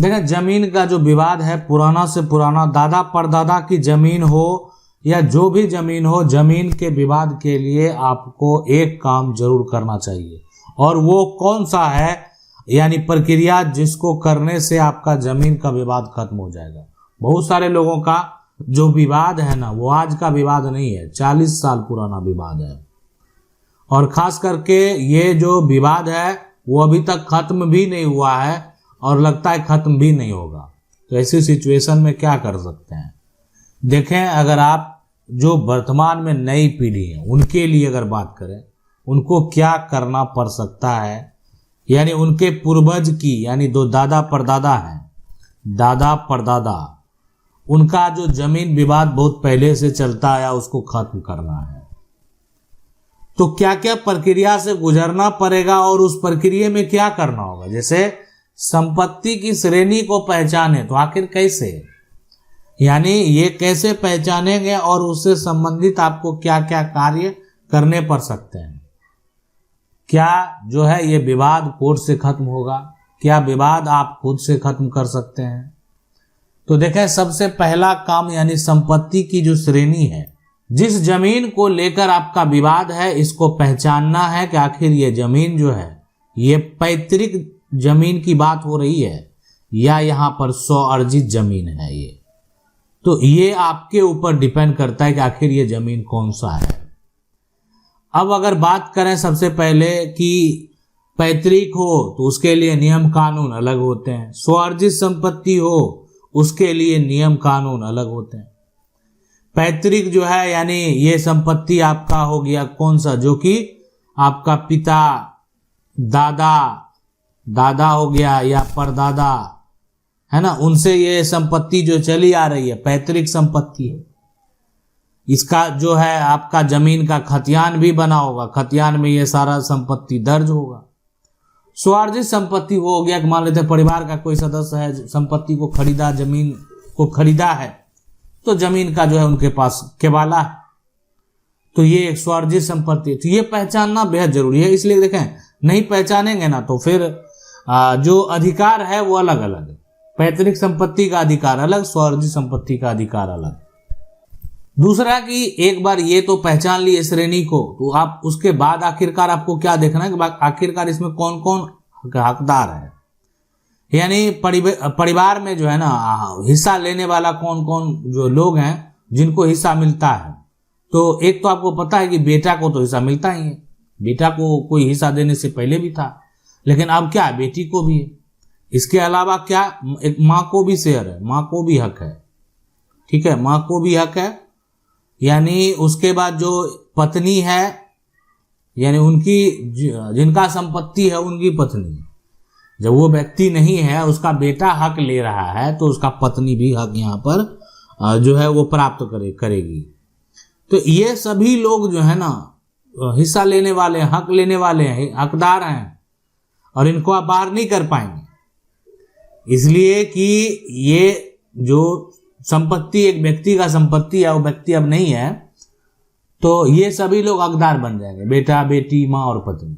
देखें, जमीन का जो विवाद है पुराना से पुराना, दादा परदादा की जमीन हो या जो भी जमीन हो, जमीन के विवाद के लिए आपको एक काम जरूर करना चाहिए, और वो कौन सा है, यानी प्रक्रिया जिसको करने से आपका जमीन का विवाद खत्म हो जाएगा। बहुत सारे लोगों का जो विवाद है ना, वो आज का विवाद नहीं है, 40 साल पुराना विवाद है, और खास करके ये जो विवाद है वो अभी तक खत्म भी नहीं हुआ है और लगता है खत्म भी नहीं होगा। तो ऐसी सिचुएशन में क्या कर सकते हैं? देखें, अगर आप जो वर्तमान में नई पीढ़ी है उनके लिए अगर बात करें, उनको क्या करना पड़ सकता है, यानी उनके पूर्वज की, यानी दो दादा परदादा हैं, दादा परदादा, उनका जो जमीन विवाद बहुत पहले से चलता आया उसको खत्म करना है। तो क्या क्या प्रक्रिया से गुजरना पड़ेगा और उस प्रक्रिया में क्या करना होगा? जैसे संपत्ति की श्रेणी को पहचाने, तो आखिर कैसे, यानी ये कैसे पहचानेंगे और उससे संबंधित आपको क्या क्या कार्य करने पड़ सकते हैं? क्या जो है ये विवाद कोर्ट से खत्म होगा? क्या विवाद आप खुद से खत्म कर सकते हैं? तो देखें, सबसे पहला काम यानी संपत्ति की जो श्रेणी है, जिस जमीन को लेकर आपका विवाद है, इसको पहचानना है कि आखिर ये जमीन जो है ये पैतृक जमीन की बात हो रही है या यहाँ पर स्वअर्जित जमीन है। ये तो ये आपके ऊपर डिपेंड करता है कि आखिर ये जमीन कौन सा है। अब अगर बात करें सबसे पहले कि पैतृक हो तो उसके लिए नियम कानून अलग होते हैं, स्वअर्जित संपत्ति हो उसके लिए नियम कानून अलग होते हैं। पैतृक जो है यानी ये संपत्ति आपका हो गया कौन सा, जो कि आपका पिता दादा हो गया या परदादा है ना, उनसे ये संपत्ति जो चली आ रही है पैतृक संपत्ति है। इसका जो है आपका जमीन का खतियान भी बना होगा, खतियान में ये सारा संपत्ति दर्ज होगा। स्वार्जित संपत्ति वो हो गया कि मान लेते हैं परिवार का कोई सदस्य है, संपत्ति को खरीदा, जमीन को खरीदा है, तो जमीन का जो है उनके पास केवाला है, तो ये एक स्वार्जित संपत्ति है। तो ये पहचानना बेहद जरूरी है। इसलिए देखें, नहीं पहचानेंगे ना तो फिर जो अधिकार है वो अलग अलग है। पैतृक संपत्ति का अधिकार अलग, स्वार्जित संपत्ति का अधिकार अलग। दूसरा कि एक बार ये तो पहचान लिए श्रेणी को, तो आप उसके बाद आखिरकार आपको क्या देखना है कि आखिरकार इसमें कौन कौन हकदार है, यानी परिवार में जो है ना हिस्सा लेने वाला कौन कौन जो लोग हैं जिनको हिस्सा मिलता है। तो एक तो आपको पता है कि बेटा को तो हिस्सा मिलता ही है, बेटा को कोई हिस्सा देने से पहले भी था, लेकिन अब क्या है बेटी को भी है। इसके अलावा क्या, एक माँ को भी शेयर है, माँ को भी हक है, ठीक है, माँ को भी हक है। यानी उसके बाद जो पत्नी है, यानी उनकी जिनका संपत्ति है उनकी पत्नी, जब वो व्यक्ति नहीं है उसका बेटा हक ले रहा है तो उसका पत्नी भी हक यहाँ पर जो है वो प्राप्त करेगी। तो ये सभी लोग जो है ना हिस्सा लेने वाले, हक लेने वाले हैं, हकदार हैं, और इनको आप बाहर नहीं कर पाएंगे। इसलिए कि ये जो संपत्ति एक व्यक्ति का संपत्ति है, वो व्यक्ति अब नहीं है, तो ये सभी लोग हकदार बन जाएंगे, बेटा, बेटी, माँ और पत्नी।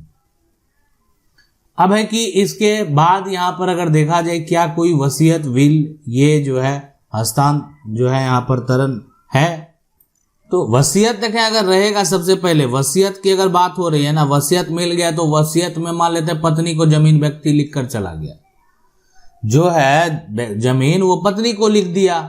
अब है कि इसके बाद यहाँ पर अगर देखा जाए क्या कोई वसीयत, विल, ये जो है हस्तांतरण जो है यहाँ पर तरन है, तो वसीयत देखें अगर रहेगा, सबसे पहले वसीयत की अगर बात हो रही है ना, वसीयत मिल गया तो वसीयत में मान लेते हैं पत्नी को जमीन व्यक्ति लिख कर चला गया, जो है जमीन वो पत्नी को लिख दिया,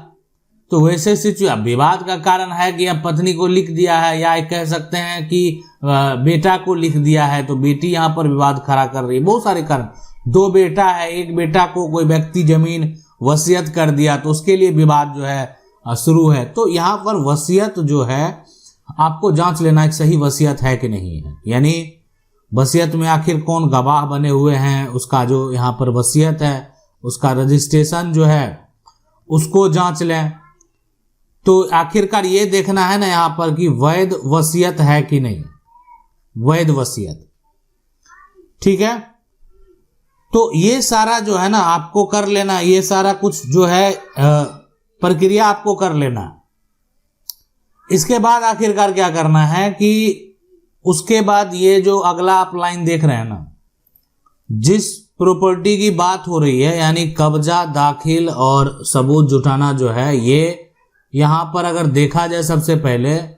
तो वैसे सिचुएशन विवाद का कारण है कि यहाँ पत्नी को लिख दिया है, या कह सकते हैं कि बेटा को लिख दिया है तो बेटी यहाँ पर विवाद खड़ा कर रही है। बहुत सारे कारण, दो बेटा है, एक बेटा को कोई व्यक्ति जमीन वसीयत कर दिया तो उसके लिए विवाद जो है शुरू है। तो यहाँ पर वसीयत जो है आपको जांच लेना है सही वसीयत है कि नहीं है, यानी वसीयत में आखिर कौन गवाह बने हुए हैं, उसका जो यहाँ पर वसीयत है उसका रजिस्ट्रेशन जो है उसको जांच लें। तो आखिरकार ये देखना है ना यहाँ पर कि वैध वसीयत है कि नहीं, वैध वसीयत, ठीक है। तो ये सारा जो है ना आपको कर लेना, ये सारा कुछ जो है प्रक्रिया आपको कर लेना। इसके बाद आखिरकार क्या करना है कि उसके बाद ये जो अगला आप लाइन देख रहे हैं ना, जिस प्रॉपर्टी की बात हो रही है, यानी कब्जा, दाखिल और सबूत जुटाना जो है, ये यहाँ पर अगर देखा जाए सबसे पहले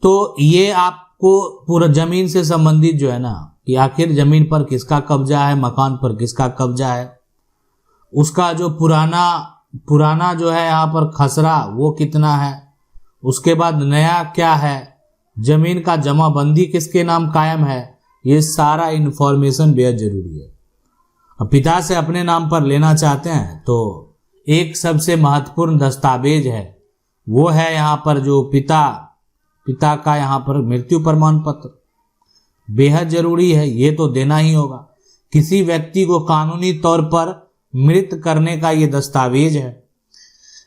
तो ये आपको पूरा जमीन से संबंधित जो है ना, कि आखिर जमीन पर किसका कब्जा है, मकान पर किसका कब्जा है, उसका जो पुराना जो है यहाँ पर खसरा वो कितना है, उसके बाद नया क्या है, जमीन का जमाबंदी किसके नाम कायम है, ये सारा इन्फॉर्मेशन बेहद जरूरी है। अब पिता से अपने नाम पर लेना चाहते हैं तो एक सबसे महत्वपूर्ण दस्तावेज है, वो है यहाँ पर जो पिता का यहाँ पर मृत्यु प्रमाण पत्र बेहद जरूरी है, ये तो देना ही होगा। किसी व्यक्ति को कानूनी तौर पर मृत करने का ये दस्तावेज है,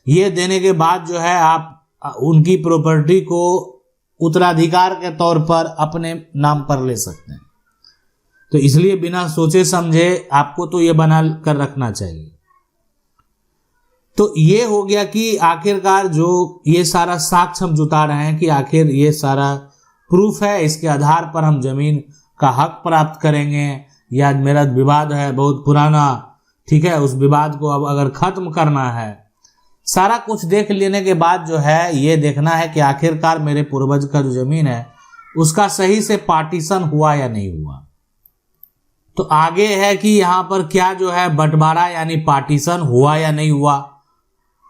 ये देने के बाद जो है आप उनकी प्रॉपर्टी को उत्तराधिकार के तौर पर अपने नाम पर ले सकते हैं। तो इसलिए बिना सोचे समझे आपको तो ये बना कर रखना चाहिए। तो ये हो गया कि आखिरकार जो ये सारा साक्ष्य हम जुटा रहे हैं कि आखिर ये सारा प्रूफ है, इसके आधार पर हम जमीन का हक प्राप्त करेंगे, या मेरा विवाद है बहुत पुराना, ठीक है, उस विवाद को अब अगर खत्म करना है, सारा कुछ देख लेने के बाद जो है ये देखना है कि आखिरकार मेरे पूर्वज का जो जमीन है उसका सही से पार्टीशन हुआ या नहीं हुआ। तो आगे है कि यहाँ पर क्या जो है बंटवारा यानी पार्टीशन हुआ या नहीं हुआ।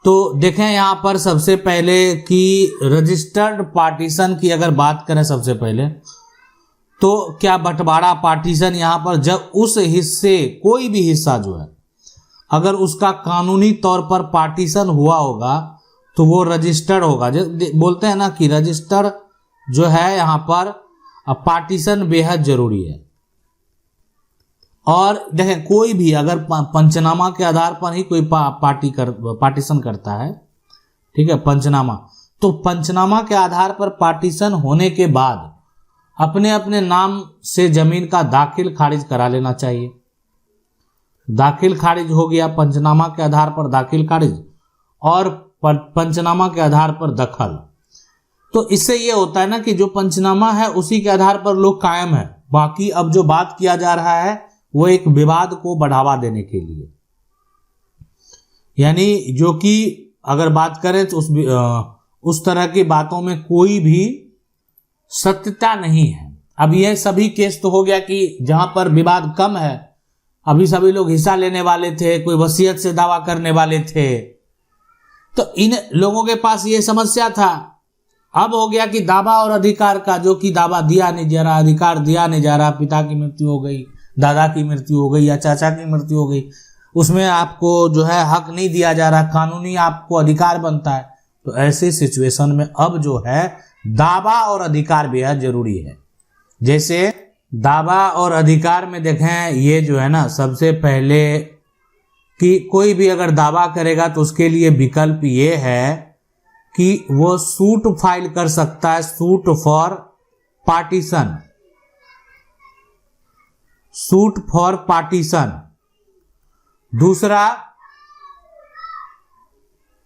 तो देखें यहाँ पर सबसे पहले कि रजिस्टर्ड पार्टीशन की अगर बात करें सबसे पहले, तो क्या बंटवारा पार्टीशन यहाँ पर जब उस हिस्से कोई भी हिस्सा जो है अगर उसका कानूनी तौर पर पार्टीशन हुआ होगा तो वो रजिस्टर्ड होगा। जो बोलते हैं ना कि रजिस्टर जो है यहाँ पर पार्टीशन बेहद जरूरी है। और देखें कोई भी अगर पंचनामा के आधार पर ही कोई पार्टीशन करता है, ठीक है, पंचनामा, तो पंचनामा के आधार पर पार्टीशन होने के बाद अपने अपने नाम से जमीन का दाखिल खारिज करा लेना चाहिए। दाखिल खारिज हो गया, पंचनामा के आधार पर दाखिल खारिज और पंचनामा के आधार पर दखल। तो इससे ये होता है ना कि जो पंचनामा है उसी के आधार पर लोग कायम है, बाकी अब जो बात किया जा रहा है वो एक विवाद को बढ़ावा देने के लिए, यानी जो कि अगर बात करें तो उस तरह की बातों में कोई भी सत्यता नहीं है। अब यह सभी केस तो हो गया कि जहां पर विवाद कम है, अभी सभी लोग हिस्सा लेने वाले थे, कोई वसीयत से दावा करने वाले थे, तो इन लोगों के पास ये समस्या था। अब हो गया कि दावा और अधिकार का, जो कि दावा दिया नहीं जा रहा, अधिकार दिया नहीं जा रहा, पिता की मृत्यु हो गई, दादा की मृत्यु हो गई या चाचा की मृत्यु हो गई, उसमें आपको जो है हक नहीं दिया जा रहा, कानूनी आपको अधिकार बनता है। तो ऐसे सिचुएशन में अब जो है दावा और अधिकार बेहद जरूरी है। जैसे दावा और अधिकार में देखें, ये जो है ना सबसे पहले कि कोई भी अगर दावा करेगा तो उसके लिए विकल्प ये है कि वो सूट फाइल कर सकता है, suit for partition, suit for partition. दूसरा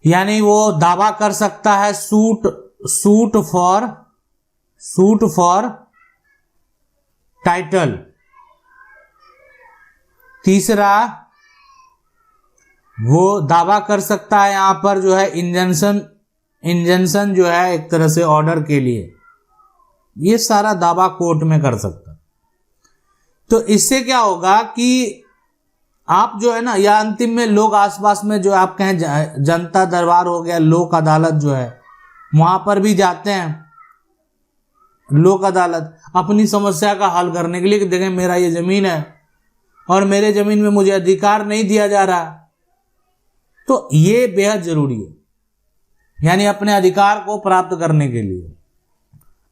यानी वो दावा कर सकता है सूट फॉर टाइटल। तीसरा वो दावा कर सकता है यहां पर जो है इंजंक्शन जो है एक तरह से ऑर्डर के लिए, ये सारा दावा कोर्ट में कर सकता है। तो इससे क्या होगा कि आप जो है ना, या अंतिम में लोग आसपास में जो आप कहें जनता दरबार हो गया, लोक अदालत जो है वहां पर भी जाते हैं, लोक अदालत अपनी समस्या का हल करने के लिए कि देखें मेरा ये जमीन है और मेरे जमीन में मुझे अधिकार नहीं दिया जा रहा। तो ये बेहद जरूरी है, यानी अपने अधिकार को प्राप्त करने के लिए।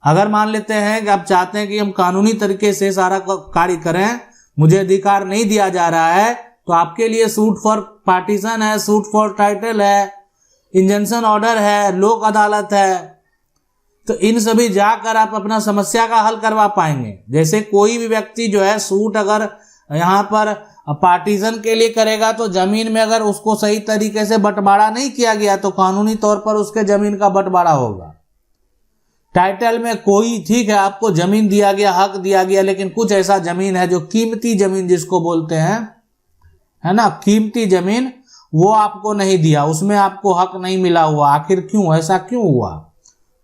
अगर मान लेते हैं कि आप चाहते हैं कि हम कानूनी तरीके से सारा कार्य करें, मुझे अधिकार नहीं दिया जा रहा है, तो आपके लिए सूट फॉर पार्टीशन है, सूट फॉर टाइटल है, इंजंक्शन ऑर्डर है, लोक अदालत है। तो इन सभी जाकर आप अपना समस्या का हल करवा पाएंगे। जैसे कोई भी व्यक्ति जो है सूट अगर यहाँ पर पार्टीशन के लिए करेगा तो जमीन में अगर उसको सही तरीके से बंटवारा नहीं किया गया तो कानूनी तौर पर उसके जमीन का बंटवारा होगा। टाइटल में कोई, ठीक है, आपको जमीन दिया गया, हक दिया गया, लेकिन कुछ ऐसा जमीन है जो कीमती जमीन जिसको बोलते हैं, है ना, कीमती जमीन, वो आपको नहीं दिया, उसमें आपको हक नहीं मिला हुआ। आखिर क्यों, ऐसा क्यों हुआ?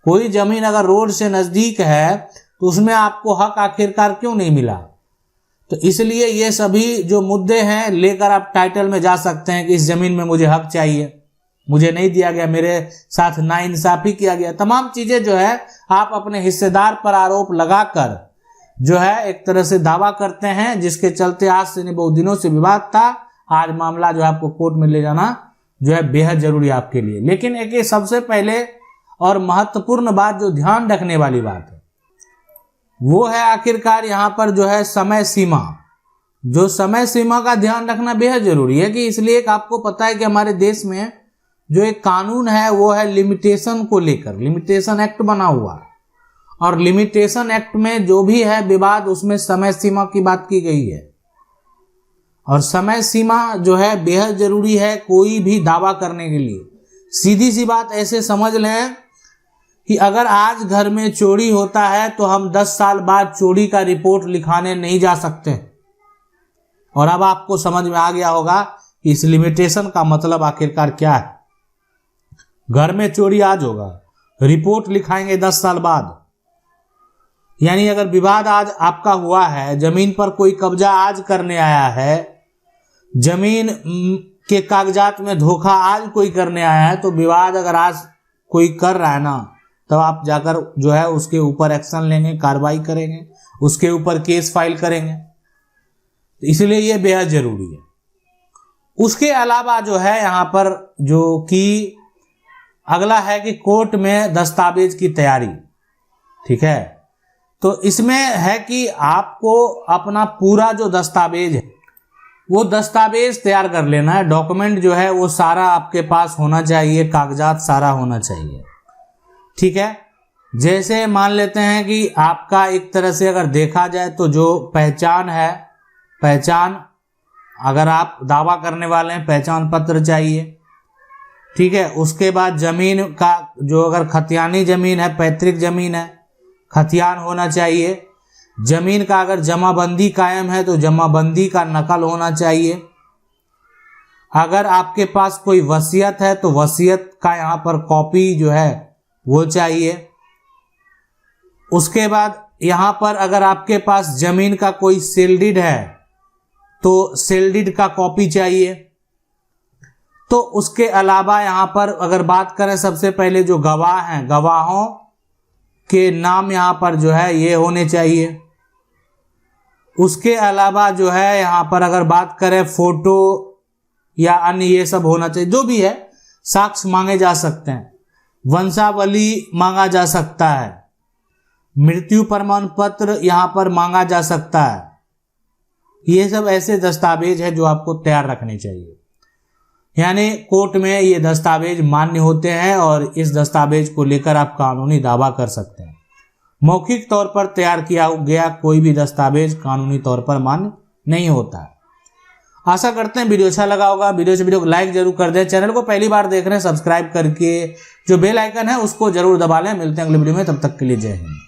कोई जमीन अगर रोड से नजदीक है तो उसमें आपको हक आखिरकार क्यों नहीं मिला? तो इसलिए ये सभी जो मुद्दे हैं लेकर आप टाइटल में जा सकते हैं कि इस जमीन में मुझे हक चाहिए, मुझे नहीं दिया गया, मेरे साथ नाइंसाफी किया गया। तमाम चीजें जो है आप अपने हिस्सेदार पर आरोप लगाकर जो है एक तरह से दावा करते हैं, जिसके चलते आज से नहीं बहुत दिनों से विवाद था। आज मामला जो है आपको कोर्ट में ले जाना जो है बेहद जरूरी है आपके लिए। लेकिन एक सबसे पहले और महत्वपूर्ण बात जो ध्यान रखने वाली बात है वो है आखिरकार यहाँ पर जो है समय सीमा। जो समय सीमा का ध्यान रखना बेहद जरूरी है कि इसलिए एक आपको पता है कि हमारे देश में जो एक कानून है वो है लिमिटेशन को लेकर, लिमिटेशन एक्ट बना हुआ, और लिमिटेशन एक्ट में जो भी है विवाद उसमें समय सीमा की बात की गई है। और समय सीमा जो है बेहद जरूरी है कोई भी दावा करने के लिए। सीधी सी बात ऐसे समझ लें कि अगर आज घर में चोरी होता है तो हम 10 साल बाद चोरी का रिपोर्ट लिखाने नहीं जा सकते। और अब आपको समझ में आ गया होगा कि इस लिमिटेशन का मतलब आखिरकार क्या है। घर में चोरी आज होगा, रिपोर्ट लिखाएंगे 10 साल बाद। यानी अगर विवाद आज आपका हुआ है, जमीन पर कोई कब्जा आज करने आया है, जमीन के कागजात में धोखा आज कोई करने आया है, तो विवाद अगर आज कोई कर रहा है ना, तब आप जाकर जो है उसके ऊपर एक्शन लेंगे, कार्रवाई करेंगे, उसके ऊपर केस फाइल करेंगे। तो इसलिए ये बेहद जरूरी है। उसके अलावा जो है यहाँ पर जो कि अगला है कि कोर्ट में दस्तावेज की तैयारी, ठीक है। तो इसमें है कि आपको अपना पूरा जो दस्तावेज है वो दस्तावेज तैयार कर लेना है। डॉक्यूमेंट जो है वो सारा आपके पास होना चाहिए, कागजात सारा होना चाहिए, ठीक है। जैसे मान लेते हैं कि आपका एक तरह से अगर देखा जाए तो जो पहचान है, पहचान अगर आप दावा करने वाले हैं पहचान पत्र चाहिए, ठीक है। उसके बाद जमीन का जो अगर खतियानी जमीन है, पैतृक जमीन है, खतियान होना चाहिए। जमीन का अगर जमाबंदी कायम है तो जमाबंदी का नकल होना चाहिए। अगर आपके पास कोई वसीयत है तो वसीयत का यहाँ पर कॉपी जो है वो चाहिए। उसके बाद यहाँ पर अगर आपके पास जमीन का कोई सेल डीड है तो सेल डीड का कॉपी चाहिए। तो उसके अलावा यहाँ पर अगर बात करें सबसे पहले जो गवाह हैं, गवाहों के नाम यहाँ पर जो है ये होने चाहिए। उसके अलावा जो है यहाँ पर अगर बात करें फोटो या अन्य ये सब होना चाहिए। जो भी है साक्ष्य मांगे जा सकते हैं, वंशावली मांगा जा सकता है, मृत्यु प्रमाण पत्र यहाँ पर मांगा जा सकता है। ये सब ऐसे दस्तावेज है जो आपको तैयार रखने चाहिए। यानी कोर्ट में ये दस्तावेज मान्य होते हैं और इस दस्तावेज को लेकर आप कानूनी दावा कर सकते हैं। मौखिक तौर पर तैयार किया गया कोई भी दस्तावेज कानूनी तौर पर मान्य नहीं होता है। आशा करते हैं वीडियो अच्छा लगा होगा। वीडियो को लाइक जरूर कर दें। चैनल को पहली बार देख रहे हैं सब्सक्राइब करके जो बेल आइकन है उसको जरूर दबा लें। मिलते हैं अगले वीडियो में, तब तक के लिए जय हिंद।